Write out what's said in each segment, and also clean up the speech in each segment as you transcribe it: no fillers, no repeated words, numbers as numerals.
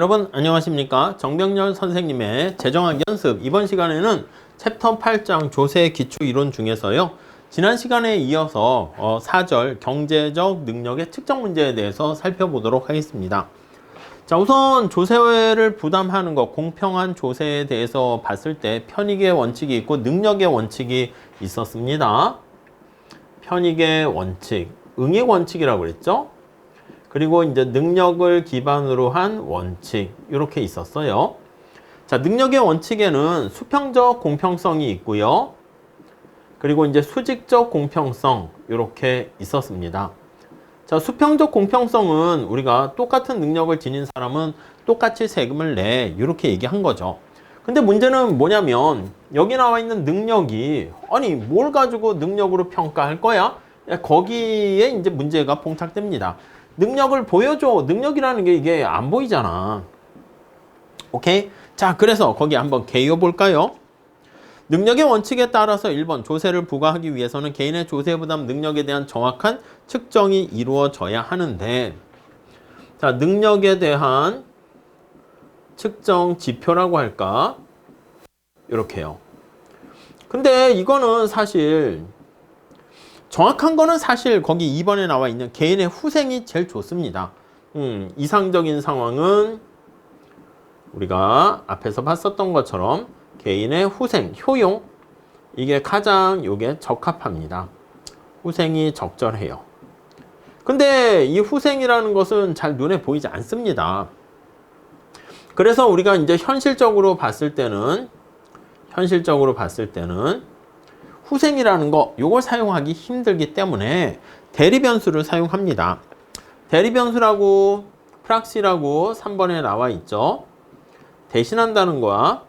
여러분 안녕하십니까? 정병렬 선생님의 재정학 연습. 이번 시간에는 챕터 8장 조세 기초 이론 중에서요, 지난 시간에 이어서 4절 경제적 능력의 측정 문제에 대해서 살펴보도록 하겠습니다. 자, 우선 조세를 부담하는 것, 공평한 조세에 대해서 봤을 때 편익의 원칙이 있고 능력의 원칙이 있었습니다. 편익의 원칙, 응의 원칙이라고 그랬죠? 그리고 이제 능력을 기반으로 한 원칙, 이렇게 있었어요. 자, 능력의 원칙에는 수평적 공평성이 있고요. 그리고 이제 수직적 공평성, 이렇게 있었습니다. 자, 수평적 공평성은 우리가 똑같은 능력을 지닌 사람은 똑같이 세금을 내, 이렇게 얘기한 거죠. 근데 문제는 뭐냐면 여기 나와 있는 능력이, 아니 뭘 가지고 능력으로 평가할 거야? 거기에 이제 문제가 봉착됩니다. 능력을 보여줘. 능력이라는 게 이게 안 보이잖아. 오케이? 자, 그래서 거기 한번 개요 볼까요? 능력의 원칙에 따라서 1번 조세를 부과하기 위해서는 개인의 조세 부담 능력에 대한 정확한 측정이 이루어져야 하는데, 자, 능력에 대한 측정 지표라고 할까? 이렇게요. 근데 이거는 사실 정확한 거는 사실 거기 2번에 나와 있는 개인의 후생이 제일 좋습니다. 이상적인 상황은 우리가 앞에서 봤었던 것처럼 개인의 후생, 효용, 이게 가장 요게 적합합니다. 후생이 적절해요. 근데 이 후생이라는 것은 잘 눈에 보이지 않습니다. 그래서 우리가 이제 현실적으로 봤을 때는 후생이라는 거, 요걸 사용하기 힘들기 때문에 대리변수를 사용합니다. 대리변수라고 프락시라고 3번에 나와 있죠. 대신한다는 거와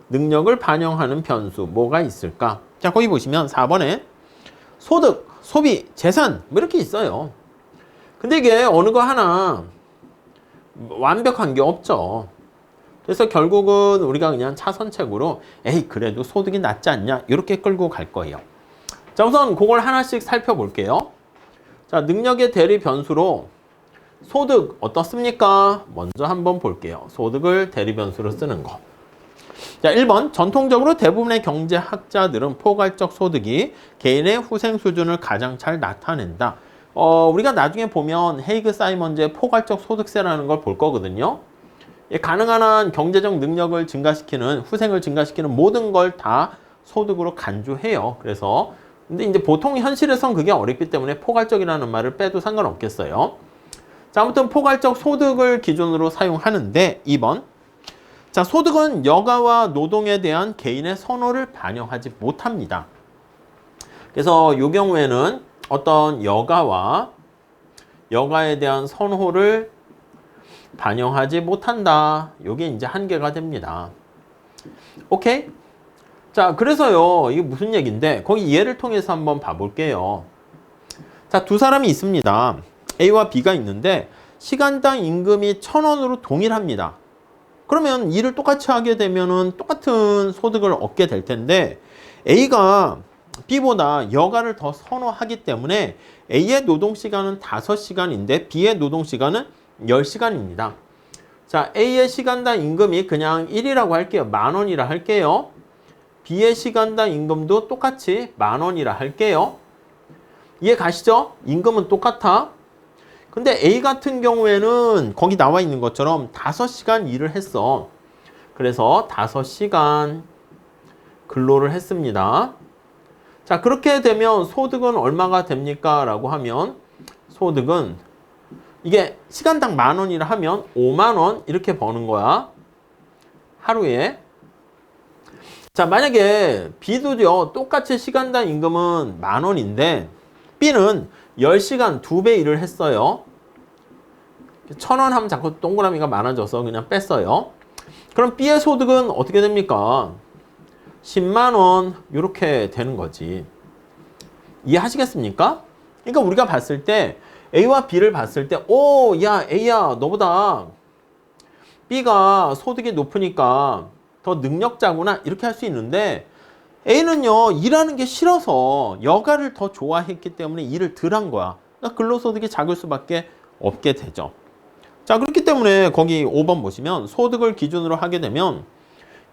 능력을 반영하는 변수, 뭐가 있을까? 자, 거기 보시면 4번에 소득, 소비, 재산, 뭐 이렇게 있어요. 근데 이게 어느 거 하나 완벽한 게 없죠. 그래서 결국은 우리가 그냥 차선책으로 에이 그래도 소득이 낫지 않냐, 이렇게 끌고 갈 거예요. 자, 우선 그걸 하나씩 살펴볼게요. 자, 능력의 대리 변수로 소득 어떻습니까? 먼저 한번 볼게요. 소득을 대리 변수로 쓰는 거. 자, 1번 전통적으로 대부분의 경제학자들은 포괄적 소득이 개인의 후생 수준을 가장 잘 나타낸다. 우리가 나중에 보면 헤이그 사이먼즈의 포괄적 소득세라는 걸 볼 거거든요. 가능한 한 경제적 능력을 증가시키는, 후생을 증가시키는 모든 걸 다 소득으로 간주해요. 그래서 근데 이제 보통 현실에선 그게 어렵기 때문에 포괄적이라는 말을 빼도 상관없겠어요. 자, 아무튼 포괄적 소득을 기준으로 사용하는데 2번. 자, 소득은 여가와 노동에 대한 개인의 선호를 반영하지 못합니다. 그래서 이 경우에는 어떤 여가에 대한 선호를 반영하지 못한다. 요게 이제 한계가 됩니다. 오케이? 자, 그래서요, 이게 무슨 얘기인데, 거기 예를 통해서 한번 봐볼게요. 자, 두 사람이 있습니다. A와 B가 있는데, 시간당 임금이 1,000원으로 동일합니다. 그러면 일을 똑같이 하게 되면은 똑같은 소득을 얻게 될 텐데, A가 B보다 여가를 더 선호하기 때문에 A의 노동시간은 5시간인데, B의 노동시간은 10시간입니다. 자, A의 시간당 임금이 그냥 1이라고 할게요. 10,000원이라 할게요. B의 시간당 임금도 똑같이 10,000원이라 할게요. 이해 가시죠? 임금은 똑같아. 근데 A 같은 경우에는 거기 나와 있는 것처럼 5시간 일을 했어. 그래서 5시간 근로를 했습니다. 자, 그렇게 되면 소득은 얼마가 됩니까? 라고 하면 소득은 이게 시간당 10,000원이라 하면 50,000원 이렇게 버는 거야. 하루에. 자, 만약에 B도요, 똑같이 시간당 임금은 10,000원인데 B는 10시간 2배 일을 했어요. 1,000원 하면 자꾸 동그라미가 많아져서 그냥 뺐어요. 그럼 B의 소득은 어떻게 됩니까? 100,000원 이렇게 되는 거지. 이해하시겠습니까? 그러니까 우리가 봤을 때 A와 B를 봤을 때, 오, 야, A야, 너보다 B가 소득이 높으니까 더 능력자구나, 이렇게 할 수 있는데, A는요, 일하는 게 싫어서 여가를 더 좋아했기 때문에 일을 덜 한 거야. 그러니까 근로소득이 작을 수밖에 없게 되죠. 자, 그렇기 때문에 거기 5번 보시면 소득을 기준으로 하게 되면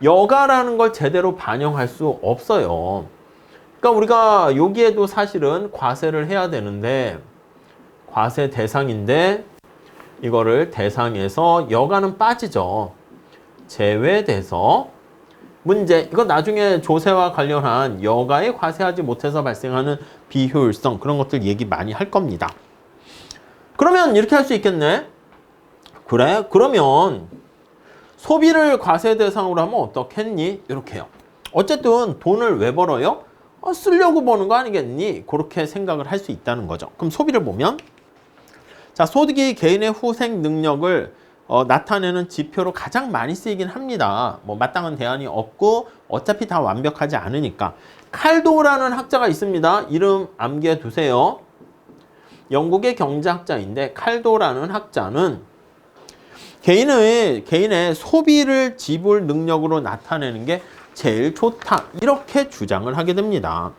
여가라는 걸 제대로 반영할 수 없어요. 그러니까 우리가 여기에도 사실은 과세를 해야 되는데 과세 대상인데 이거를 대상에서 여가는 빠지죠. 제외돼서 문제, 이건 나중에 조세와 관련한 여가에 과세하지 못해서 발생하는 비효율성 그런 것들 얘기 많이 할 겁니다. 그러면 이렇게 할 수 있겠네. 그래? 그러면 소비를 과세 대상으로 하면 어떻겠니? 이렇게 해요. 어쨌든 돈을 왜 벌어요? 쓰려고 버는 거 아니겠니? 그렇게 생각을 할 수 있다는 거죠. 그럼 소비를 보면 자, 소득이 개인의 후생 능력을 나타내는 지표로 가장 많이 쓰이긴 합니다. 뭐 마땅한 대안이 없고 어차피 다 완벽하지 않으니까. 칼도라는 학자가 있습니다. 이름 암기해 두세요. 영국의 경제학자인데 칼도라는 학자는 개인의 소비를 지불 능력으로 나타내는 게 제일 좋다. 이렇게 주장을 하게 됩니다.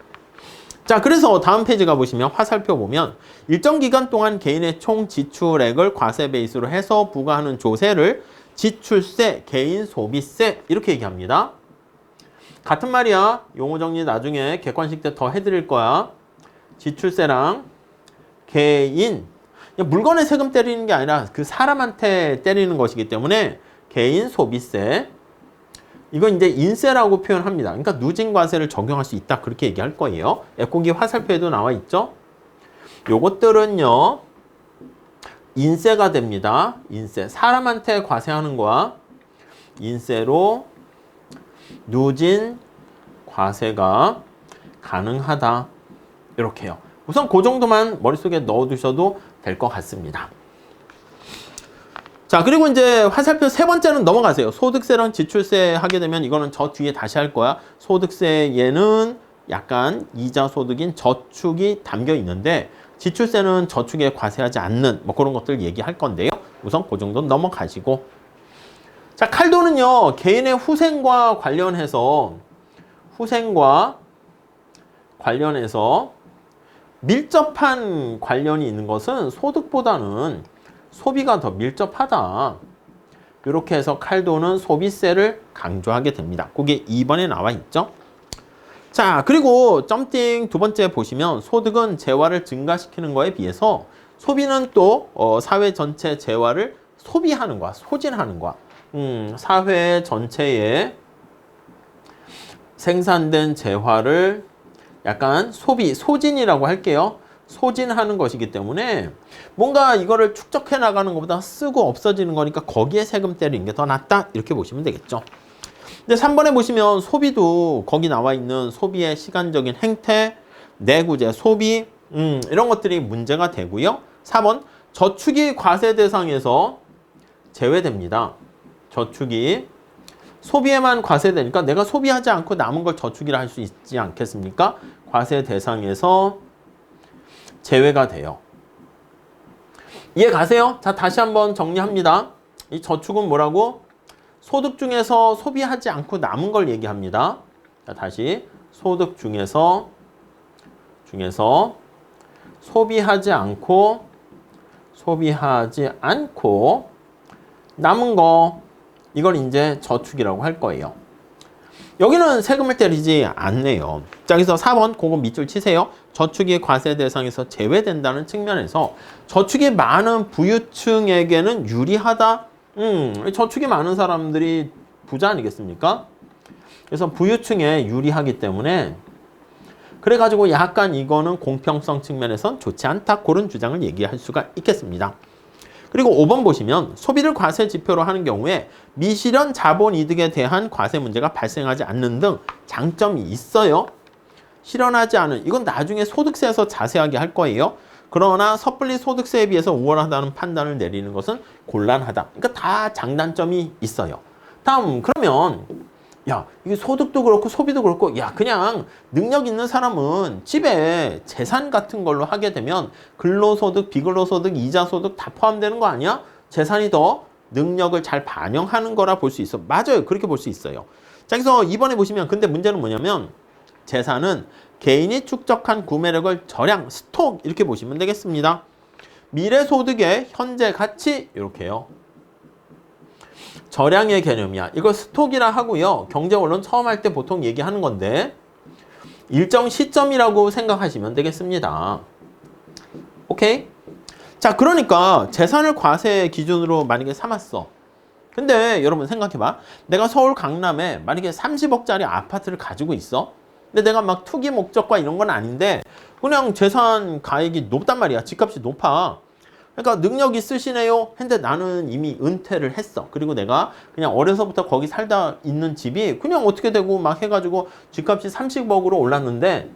자, 그래서 다음 페이지 가보시면 화살표 보면 일정 기간 동안 개인의 총 지출액을 과세 베이스로 해서 부과하는 조세를 지출세, 개인 소비세 이렇게 얘기합니다. 같은 말이야. 용어 정리 나중에 객관식 때 더 해드릴 거야. 지출세랑 개인, 물건에 세금 때리는 게 아니라 그 사람한테 때리는 것이기 때문에 개인 소비세, 이건 이제 인세라고 표현합니다. 그러니까 누진과세를 적용할 수 있다. 그렇게 얘기할 거예요. 거기 화살표에도 나와 있죠. 요것들은요. 인세가 됩니다. 인세. 사람한테 과세하는 거야. 인세로 누진 과세가 가능하다. 이렇게요. 우선 그 정도만 머릿속에 넣어두셔도 될 것 같습니다. 자, 그리고 이제 화살표 세 번째는 넘어가세요. 소득세랑 지출세 하게 되면 이거는 저 뒤에 다시 할 거야. 소득세에는 약간 이자 소득인 저축이 담겨 있는데 지출세는 저축에 과세하지 않는 뭐 그런 것들 얘기할 건데요. 우선 그 정도 넘어가시고. 자, 칼도는요. 개인의 후생과 관련해서 밀접한 관련이 있는 것은 소득보다는 소비가 더 밀접하다. 이렇게 해서 칼도는 소비세를 강조하게 됩니다. 그게 2번에 나와 있죠. 자, 그리고 점띵 두 번째 보시면 소득은 재화를 증가시키는 거에 비해서 소비는 또 사회 전체 재화를 소비하는 거야. 소진하는 거야. 사회 전체에 생산된 재화를 약간 소진이라고 할게요. 소진하는 것이기 때문에 뭔가 이거를 축적해 나가는 것보다 쓰고 없어지는 거니까 거기에 세금 때리는 게 더 낫다. 이렇게 보시면 되겠죠. 근데 3번에 보시면 소비도 거기 나와 있는 소비의 시간적인 행태, 내구재, 소비 이런 것들이 문제가 되고요. 4번 저축이 과세 대상에서 제외됩니다. 저축이 소비에만 과세되니까 내가 소비하지 않고 남은 걸 저축이라 할 수 있지 않겠습니까? 과세 대상에서 제외가 돼요. 이해 가세요? 자, 다시 한번 정리합니다. 이 저축은 뭐라고? 소득 중에서 소비하지 않고 남은 걸 얘기합니다. 자, 다시 소득 중에서 소비하지 않고 남은 거, 이걸 이제 저축이라고 할 거예요. 여기는 세금을 때리지 않네요. 자, 그래서 4번 그거 밑줄 치세요. 저축이 과세 대상에서 제외된다는 측면에서 저축이 많은 부유층에게는 유리하다. 저축이 많은 사람들이 부자 아니겠습니까? 그래서 부유층에 유리하기 때문에 그래가지고 약간 이거는 공평성 측면에선 좋지 않다. 그런 주장을 얘기할 수가 있겠습니다. 그리고 5번 보시면 소비를 과세 지표로 하는 경우에 미실현 자본 이득에 대한 과세 문제가 발생하지 않는 등 장점이 있어요. 실현하지 않은, 이건 나중에 소득세에서 자세하게 할 거예요. 그러나 섣불리 소득세에 비해서 우월하다는 판단을 내리는 것은 곤란하다. 그러니까 다 장단점이 있어요. 다음, 그러면 야, 이게 소득도 그렇고 소비도 그렇고 야, 그냥 능력 있는 사람은 집에 재산 같은 걸로 하게 되면 근로소득, 비근로소득, 이자소득 다 포함되는 거 아니야? 재산이 더 능력을 잘 반영하는 거라 볼 수 있어. 맞아요. 그렇게 볼 수 있어요. 자, 그래서 2번에 보시면 근데 문제는 뭐냐면 재산은 개인이 축적한 구매력을 절약, 스톡 이렇게 보시면 되겠습니다. 미래소득의 현재 가치 이렇게요. 저량의 개념이야. 이걸 스톡이라 하고요. 경제원론 처음 할 때 보통 얘기하는 건데 일정 시점이라고 생각하시면 되겠습니다. 오케이? 자, 그러니까 재산을 과세 기준으로 만약에 삼았어. 근데 여러분 생각해봐. 내가 서울 강남에 만약에 30억짜리 아파트를 가지고 있어. 근데 내가 막 투기 목적과 이런 건 아닌데 그냥 재산 가액이 높단 말이야. 집값이 높아. 그러니까 능력 있으시네요. 근데 나는 이미 은퇴를 했어. 그리고 내가 그냥 어려서부터 거기 살다 있는 집이 그냥 어떻게 되고 막 해가지고 집값이 30억으로 올랐는데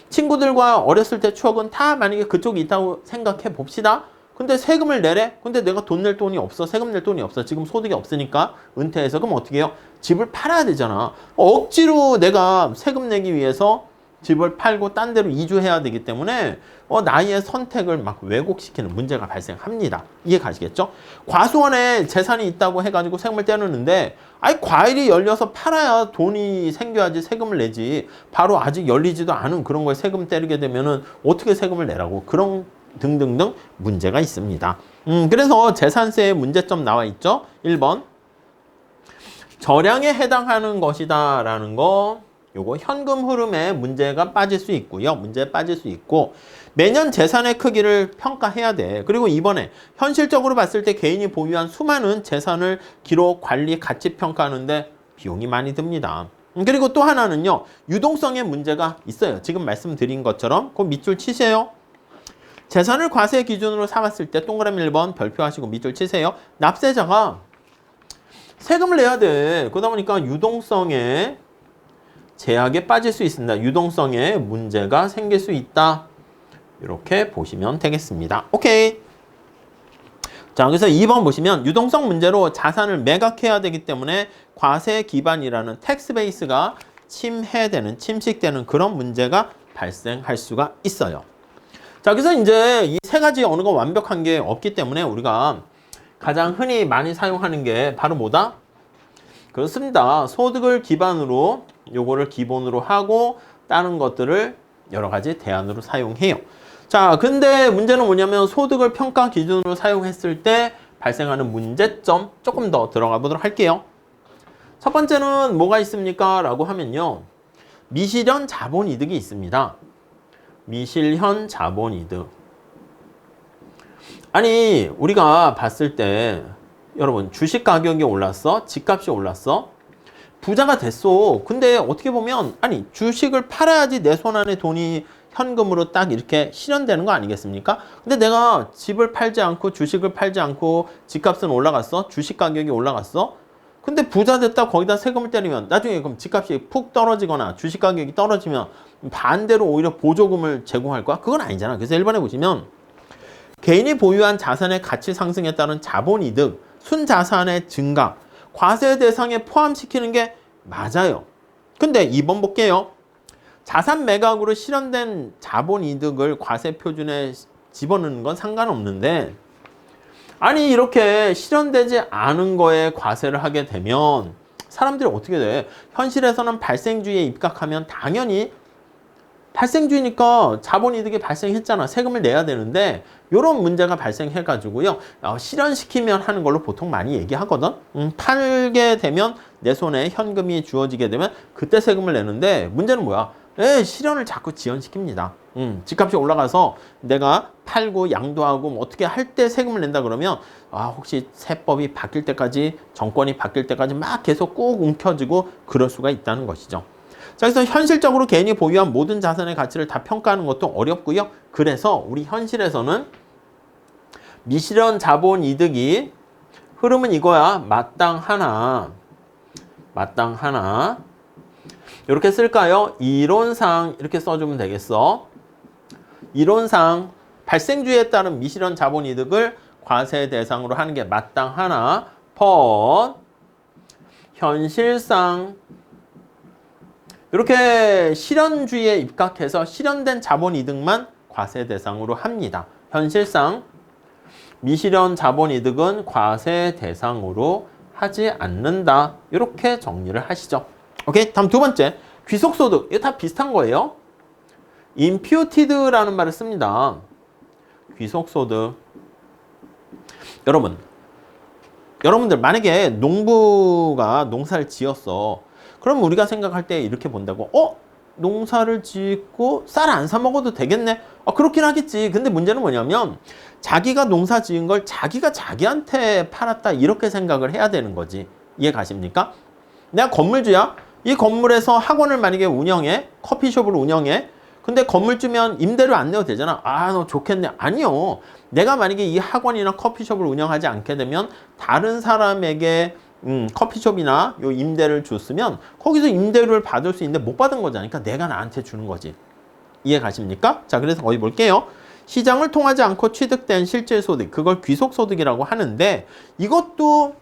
친구들과 어렸을 때 추억은 다 만약에 그쪽에 있다고 생각해 봅시다. 근데 세금을 내래? 근데 내가 돈 낼 돈이 없어. 세금 낼 돈이 없어. 지금 소득이 없으니까 은퇴해서. 그럼 어떻게 해요? 집을 팔아야 되잖아. 억지로 내가 세금 내기 위해서 집을 팔고 딴 데로 이주해야 되기 때문에 나의 선택을 막 왜곡시키는 문제가 발생합니다. 이해 가시겠죠? 과수원에 재산이 있다고 해가지고 세금을 떼놓는데 아니 과일이 열려서 팔아야 돈이 생겨야지 세금을 내지. 바로 아직 열리지도 않은 그런 거에 세금 때리게 되면은 어떻게 세금을 내라고. 그런 등등등 문제가 있습니다. 그래서 재산세의 문제점 나와 있죠. 1번 저량에 해당하는 것이다 라는 거 요거 현금 흐름에 문제가 빠질 수 있고요. 문제에 빠질 수 있고 매년 재산의 크기를 평가해야 돼. 그리고 이번에 현실적으로 봤을 때 개인이 보유한 수많은 재산을 기록, 관리, 가치 평가하는데 비용이 많이 듭니다. 그리고 또 하나는요. 유동성의 문제가 있어요. 지금 말씀드린 것처럼 그 밑줄 치세요. 재산을 과세 기준으로 삼았을 때 동그라미 1번 별표하시고 밑줄 치세요. 납세자가 세금을 내야 돼. 그러다 보니까 유동성에 제약에 빠질 수 있습니다. 유동성에 문제가 생길 수 있다. 이렇게 보시면 되겠습니다. 오케이. 자, 그래서 2번 보시면 유동성 문제로 자산을 매각해야 되기 때문에 과세 기반이라는 텍스 베이스가 침해되는, 침식되는 그런 문제가 발생할 수가 있어요. 자, 그래서 이제 이 세 가지 어느 거 완벽한 게 없기 때문에 우리가 가장 흔히 많이 사용하는 게 바로 뭐다? 그렇습니다. 소득을 기반으로 요거를 기본으로 하고 다른 것들을 여러 가지 대안으로 사용해요. 자, 근데 문제는 뭐냐면 소득을 평가 기준으로 사용했을 때 발생하는 문제점 조금 더 들어가 보도록 할게요. 첫 번째는 뭐가 있습니까? 라고 하면요. 미실현 자본이득이 있습니다. 미실현 자본이득. 아니 우리가 봤을 때 여러분 주식 가격이 올랐어? 집값이 올랐어? 부자가 됐어. 근데 어떻게 보면 아니 주식을 팔아야지 내 손 안에 돈이 현금으로 딱 이렇게 실현되는 거 아니겠습니까? 근데 내가 집을 팔지 않고 주식을 팔지 않고 집값은 올라갔어? 주식 가격이 올라갔어? 근데 부자 됐다 거기다 세금을 때리면 나중에 그럼 집값이 푹 떨어지거나 주식 가격이 떨어지면 반대로 오히려 보조금을 제공할 거야? 그건 아니잖아. 그래서 1번에 보시면 개인이 보유한 자산의 가치 상승에 따른 자본이득, 순자산의 증가, 과세 대상에 포함시키는 게 맞아요. 근데 2번 볼게요. 자산 매각으로 실현된 자본이득을 과세 표준에 집어넣는 건 상관없는데 아니 이렇게 실현되지 않은 거에 과세를 하게 되면 사람들이 어떻게 돼? 현실에서는 발생주의에 입각하면 당연히 발생주의니까 자본이득이 발생했잖아. 세금을 내야 되는데 이런 문제가 발생해가지고요. 실현시키면 하는 걸로 보통 많이 얘기하거든. 팔게 되면 내 손에 현금이 주어지게 되면 그때 세금을 내는데 문제는 뭐야? 실현을 자꾸 지연시킵니다. 집값이 올라가서 내가 팔고 양도하고 뭐 어떻게 할 때 세금을 낸다 그러면 혹시 세법이 바뀔 때까지 정권이 바뀔 때까지 막 계속 꾹 움켜쥐고 그럴 수가 있다는 것이죠. 자, 그래서 현실적으로 개인이 보유한 모든 자산의 가치를 다 평가하는 것도 어렵고요. 그래서 우리 현실에서는 미실현 자본 이득이 흐름은 이거야. 마땅하나 이렇게 쓸까요? 이론상 이렇게 써주면 되겠어. 이론상 발생주의에 따른 미실현 자본 이득을 과세 대상으로 하는 게 마땅하나 but 현실상 이렇게 실현주의에 입각해서 실현된 자본이득만 과세 대상으로 합니다. 현실상 미실현 자본이득은 과세 대상으로 하지 않는다. 이렇게 정리를 하시죠. 오케이? 다음 두 번째, 귀속소득. 이거 다 비슷한 거예요. imputed라는 말을 씁니다. 귀속소득. 여러분들 만약에 농부가 농사를 지었어. 그럼 우리가 생각할 때 이렇게 본다고. 농사를 짓고 쌀 안 사 먹어도 되겠네. 그렇긴 하겠지. 근데 문제는 뭐냐면 자기가 농사 지은 걸 자기가 자기한테 팔았다 이렇게 생각을 해야 되는 거지. 이해 가십니까? 내가 건물주야. 이 건물에서 학원을 만약에 운영해. 커피숍을 운영해. 근데 건물주면 임대료 안 내도 되잖아. 너 좋겠네. 아니요. 내가 만약에 이 학원이나 커피숍을 운영하지 않게 되면 다른 사람에게 커피숍이나 요 임대를 줬으면 거기서 임대료를 받을 수 있는데 못 받은 거잖아. 그러니까 내가 나한테 주는 거지. 이해 가십니까? 자, 그래서 거기 볼게요. 시장을 통하지 않고 취득된 실질 소득, 그걸 귀속 소득이라고 하는데 이것도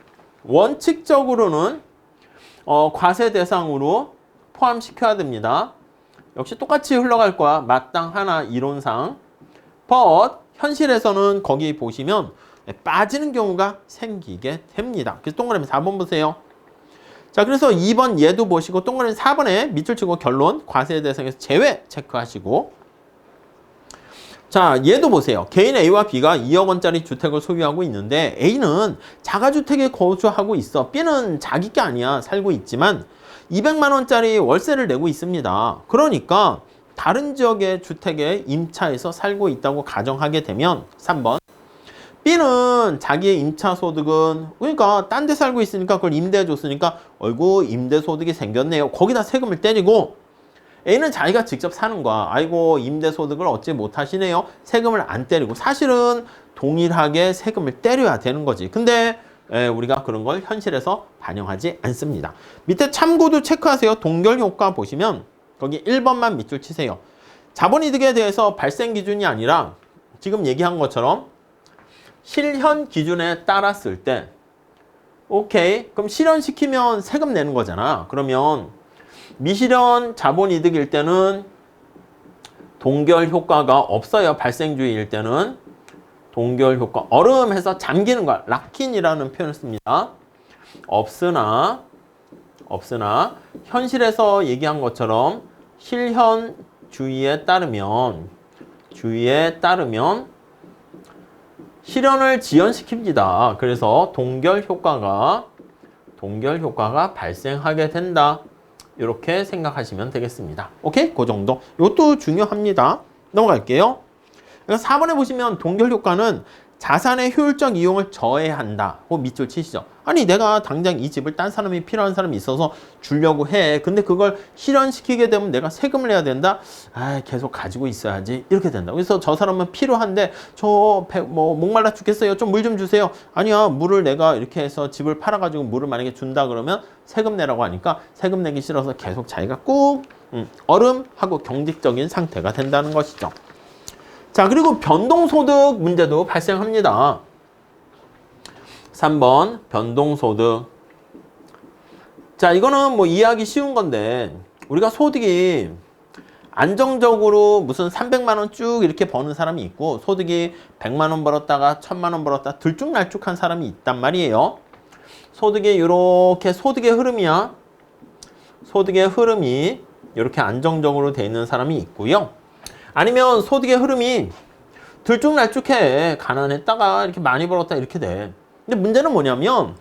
원칙적으로는 과세 대상으로 포함시켜야 됩니다. 역시 똑같이 흘러갈 거야. 마땅 하나 이론상. but 현실에서는 거기 보시면 빠지는 경우가 생기게 됩니다. 그래서 동그라미 4번 보세요. 자, 그래서 2번 얘도 보시고 동그라미 4번에 밑줄 치고 결론 과세 대상에서 제외 체크하시고. 자, 얘도 보세요. 개인 A와 B가 2억 원짜리 주택을 소유하고 있는데 A는 자가주택에 거주하고 있어. B는 자기 게 아니야. 살고 있지만 200만 원짜리 월세를 내고 있습니다. 그러니까 다른 지역의 주택에 임차해서 살고 있다고 가정하게 되면 3번 B는 자기의 임차 소득은 그러니까 딴 데 살고 있으니까 그걸 임대해 줬으니까 어이구 임대 소득이 생겼네요. 거기다 세금을 때리고 A는 자기가 직접 사는 거야. 아이고 임대 소득을 얻지 못하시네요. 세금을 안 때리고 사실은 동일하게 세금을 때려야 되는 거지. 근데 우리가 그런 걸 현실에서 반영하지 않습니다. 밑에 참고도 체크하세요. 동결 효과 보시면 거기 1번만 밑줄 치세요. 자본이득에 대해서 발생 기준이 아니라 지금 얘기한 것처럼 실현 기준에 따랐을 때 오케이 그럼 실현시키면 세금 내는 거잖아. 그러면 미실현 자본이득일 때는 동결 효과가 없어요. 발생주의일 때는 동결 효과 얼음해서 잠기는 거야. 락킨이라는 표현을 씁니다. 없으나 현실에서 얘기한 것처럼 실현주의에 따르면 실현을 지연시킵니다. 그래서 동결 효과가 발생하게 된다. 이렇게 생각하시면 되겠습니다. 오케이? 그 정도. 이것도 중요합니다. 넘어갈게요. 4번에 보시면 동결 효과는 자산의 효율적 이용을 저해한다. 밑줄 치시죠. 아니 내가 당장 이 집을 딴 사람이 필요한 사람이 있어서 주려고 해. 근데 그걸 실현시키게 되면 내가 세금을 내야 된다. 계속 가지고 있어야지. 이렇게 된다. 그래서 저 사람은 필요한데 목말라 죽겠어요. 좀 물 좀 주세요. 아니야 물을 내가 이렇게 해서 집을 팔아가지고 물을 만약에 준다 그러면 세금 내라고 하니까 세금 내기 싫어서 계속 자기가 꾹 얼음하고 경직적인 상태가 된다는 것이죠. 자, 그리고 변동소득 문제도 발생합니다. 3번 변동소득. 자, 이거는 뭐 이해하기 쉬운 건데 우리가 소득이 안정적으로 무슨 300만 원 쭉 이렇게 버는 사람이 있고 소득이 100만 원 벌었다가 1000만 원 벌었다 들쭉날쭉한 사람이 있단 말이에요. 소득이 이렇게 소득의 흐름이야. 소득의 흐름이 이렇게 안정적으로 돼 있는 사람이 있고요. 아니면 소득의 흐름이 들쭉날쭉해. 가난했다가 이렇게 많이 벌었다 이렇게 돼. 근데 문제는 뭐냐면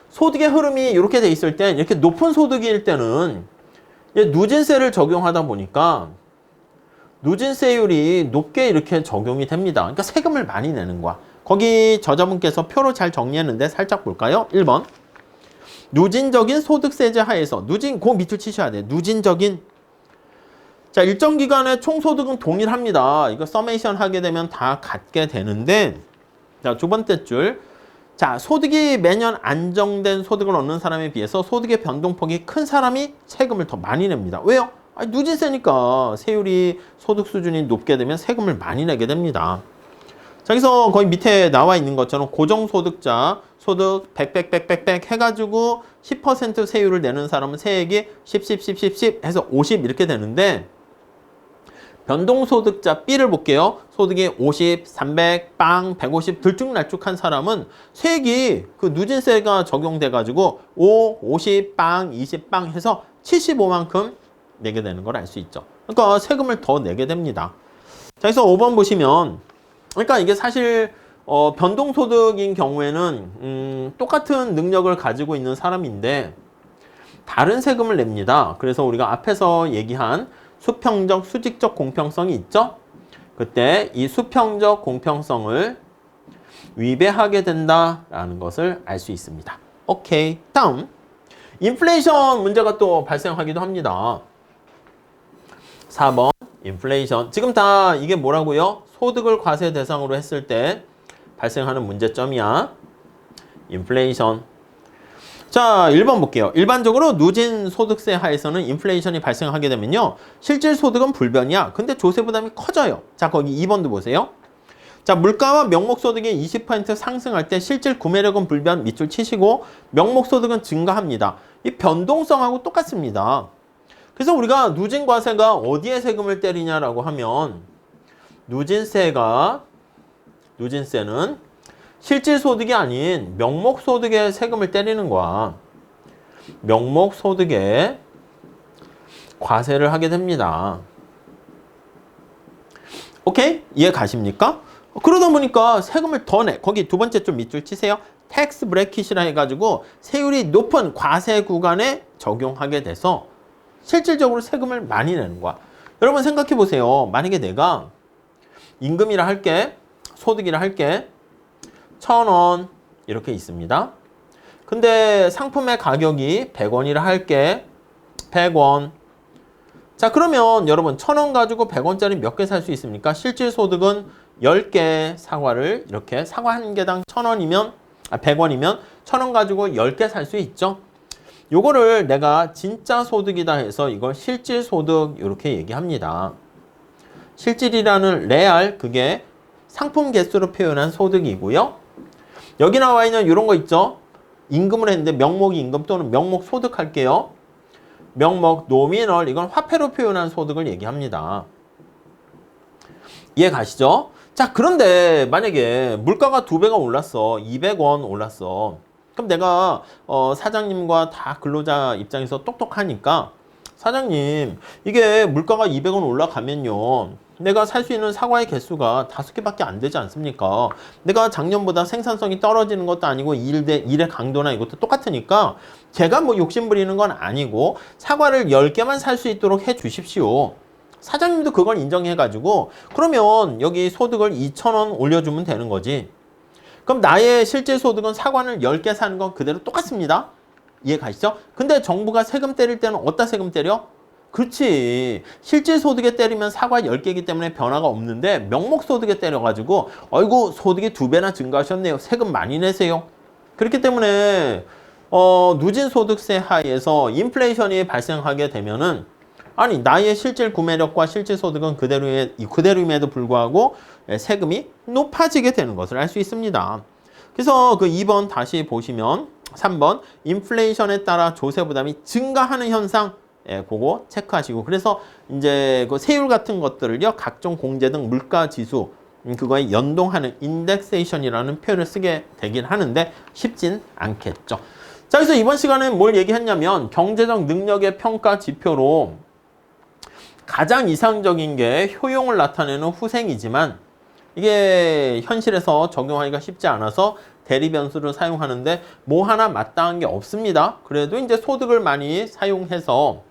소득의 흐름이 이렇게 돼 있을 땐 이렇게 높은 소득일 때는 누진세를 적용하다 보니까 누진세율이 높게 이렇게 적용이 됩니다. 그러니까 세금을 많이 내는 거야. 거기 저자분께서 표로 잘 정리했는데 살짝 볼까요? 1번 누진적인 소득세제 하에서 누진 그 밑줄 치셔야 돼. 누진적인 자, 일정 기간의 총소득은 동일합니다. 이거 서메이션 하게 되면 다 같게 되는데 자, 두 번째 줄. 자, 소득이 매년 안정된 소득을 얻는 사람에 비해서 소득의 변동폭이 큰 사람이 세금을 더 많이 냅니다. 왜요? 누진세니까 세율이 소득 수준이 높게 되면 세금을 많이 내게 됩니다. 자, 그래서 거기 밑에 나와 있는 것처럼 고정소득자 소득 100 해가지고 10% 세율을 내는 사람은 세액이 10 해서 50 이렇게 되는데 변동소득자 B를 볼게요. 소득이 50, 300, 150 들쭉날쭉한 사람은 세액이 그 누진세가 적용돼가지고 5, 50, 20 해서 75만큼 내게 되는 걸 알 수 있죠. 그러니까 세금을 더 내게 됩니다. 자, 그래서 5번 보시면 그러니까 이게 사실 변동소득인 경우에는 똑같은 능력을 가지고 있는 사람인데 다른 세금을 냅니다. 그래서 우리가 앞에서 얘기한 수평적, 수직적 공평성이 있죠? 그때 이 수평적 공평성을 위배하게 된다라는 것을 알 수 있습니다. 오케이. 다음. 인플레이션 문제가 또 발생하기도 합니다. 4번. 인플레이션. 지금 다 이게 뭐라고요? 소득을 과세 대상으로 했을 때 발생하는 문제점이야. 인플레이션. 자, 1번 볼게요. 일반적으로 누진 소득세 하에서는 인플레이션이 발생하게 되면요. 실질 소득은 불변이야. 근데 조세 부담이 커져요. 자, 거기 2번도 보세요. 자, 물가와 명목 소득이 20% 상승할 때 실질 구매력은 불변 밑줄 치시고 명목 소득은 증가합니다. 이 변동성하고 똑같습니다. 그래서 우리가 누진 과세가 어디에 세금을 때리냐라고 하면 누진세는 실질 소득이 아닌 명목 소득에 세금을 때리는 거야. 명목 소득에 과세를 하게 됩니다. 오케이? 이해 가십니까? 그러다 보니까 세금을 더 내. 거기 두 번째 좀 밑줄 치세요. 텍스 브래킷이라 해가지고 세율이 높은 과세 구간에 적용하게 돼서 실질적으로 세금을 많이 내는 거야. 여러분 생각해 보세요. 만약에 내가 임금이라 할게, 소득이라 할게, 1,000원 이렇게 있습니다. 근데 상품의 가격이 100원이라 할게, 100원. 자, 그러면 여러분 1,000원 가지고 100원짜리 몇 개 살 수 있습니까? 실질 소득은 10개 사과를 이렇게 사과 한 개당 1,000원이면 100원이면 1,000원 가지고 10개 살 수 있죠. 요거를 내가 진짜 소득이다 해서 이걸 실질 소득 이렇게 얘기합니다. 실질이라는 레알 그게 상품 개수로 표현한 소득이고요. 여기 나와 있는 이런 거 있죠. 임금을 했는데 명목 임금 또는 명목 소득 할게요. 명목 노미널 이건 화폐로 표현한 소득을 얘기합니다. 이해 가시죠? 자, 그런데 만약에 물가가 2배가 올랐어. 200원 올랐어. 그럼 내가 사장님과 다 근로자 입장에서 똑똑하니까 사장님 이게 물가가 200원 올라가면요 내가 살 수 있는 사과의 개수가 5개밖에 안 되지 않습니까? 내가 작년보다 생산성이 떨어지는 것도 아니고 일의 강도나 이것도 똑같으니까 제가 뭐 욕심 부리는 건 아니고 사과를 10개만 살 수 있도록 해 주십시오. 사장님도 그걸 인정해가지고 그러면 여기 소득을 2,000원 올려주면 되는 거지. 그럼 나의 실제 소득은 사과를 10개 사는 건 그대로 똑같습니다. 이해 가시죠? 근데 정부가 세금 때릴 때는 어디다 세금 때려? 그렇지. 실질 소득에 때리면 사과 10개이기 때문에 변화가 없는데 명목 소득에 때려가지고 어이구 소득이 2배나 증가하셨네요. 세금 많이 내세요. 그렇기 때문에 누진 소득세 하에서 인플레이션이 발생하게 되면은 아니 나의 실질 구매력과 실질 소득은 그대로임에도 불구하고 세금이 높아지게 되는 것을 알 수 있습니다. 그래서 그 2번 다시 보시면 3번 인플레이션에 따라 조세 부담이 증가하는 현상 그거 체크하시고 그래서 이제 그 세율 같은 것들을요 각종 공제 등 물가 지수 그거에 연동하는 인덱세이션이라는 표현을 쓰게 되긴 하는데 쉽진 않겠죠. 자, 그래서 이번 시간에 뭘 얘기했냐면 경제적 능력의 평가 지표로 가장 이상적인 게 효용을 나타내는 후생이지만 이게 현실에서 적용하기가 쉽지 않아서 대리변수를 사용하는데 뭐 하나 마땅한 게 없습니다. 그래도 이제 소득을 많이 사용해서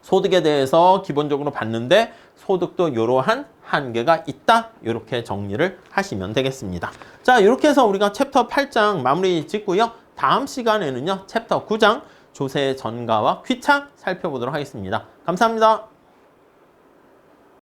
소득에 대해서 기본적으로 봤는데 소득도 이러한 한계가 있다. 이렇게 정리를 하시면 되겠습니다. 자, 이렇게 해서 우리가 챕터 8장 마무리 짓고요. 다음 시간에는요. 챕터 9장 조세 전가와 귀착 살펴보도록 하겠습니다. 감사합니다.